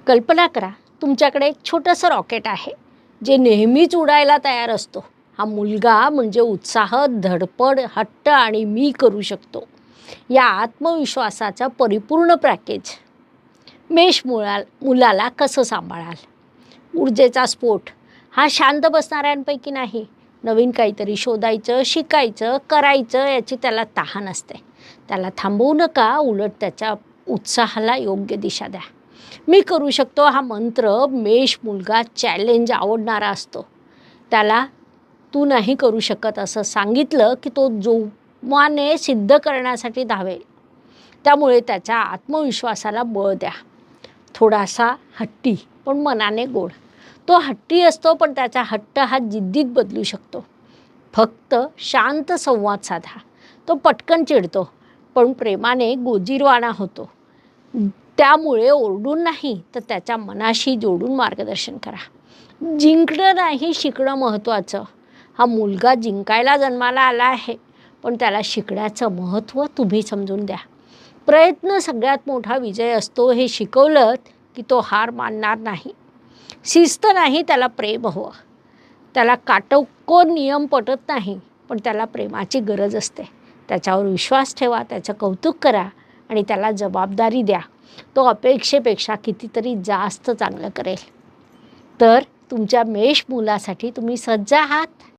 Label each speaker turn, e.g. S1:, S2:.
S1: कल्पना करा, तुमच्याकडे एक छोटंसं रॉकेट आहे जे नेहमीच उडायला तयार असतो. हा मुलगा म्हणजे उत्साह, धडपड, हट्ट आणि मी करू शकतो या आत्मविश्वासाचं परिपूर्ण पॅकेज. मुलाला कसं सांभाळाल? ऊर्जेचा स्फोट हा शांत बसणाऱ्यांपैकी नाही. नवीन काहीतरी शोधायचं, शिकायचं, करायचं याची त्याला तहान असते. त्याला थांबवू नका, उलट त्याच्या उत्साहाला योग्य दिशा द्या. मी करू शकतो हा मंत्र मेष मुलगा चॅलेंज आवडणारा असतो. त्याला तू नाही करू शकत असं सांगितलं की तो जोमाने सिद्ध करण्यासाठी धावेल. त्यामुळे त्याच्या आत्मविश्वासाला बळ द्या. थोडासा हट्टी पण मनाने गोड. तो हट्टी असतो पण त्याचा हट्ट हा जिद्दीत बदलू शकतो. फक्त शांत संवाद साधा. तो पटकन चिडतो पण प्रेमाने गोजीरवाणा होतो. त्यामुळे ओरडून नाही तर त्याच्या मनाशी जोडून मार्गदर्शन करा. जिंकणं नाही, शिकणं महत्त्वाचं. हा मुलगा जिंकायला जन्माला आला आहे पण त्याला शिकण्याचं महत्त्व तुम्ही समजून द्या. प्रयत्न सगळ्यात मोठा विजय असतो हे शिकवलं की तो हार मानणार नाही. शिस्त नाही, त्याला प्रेम हवं. त्याला काटेकोर नियम पटत नाही पण त्याला प्रेमाची गरज असते. त्याच्यावर विश्वास ठेवा, त्याचं कौतुक करा आणि त्याला जबाबदारी द्या. तो अपेक्षेपेक्षा कितीतरी जास्त चांगलं करेल. तर तुमच्या मेष मुलासाठी तुम्ही सज्ज आहात?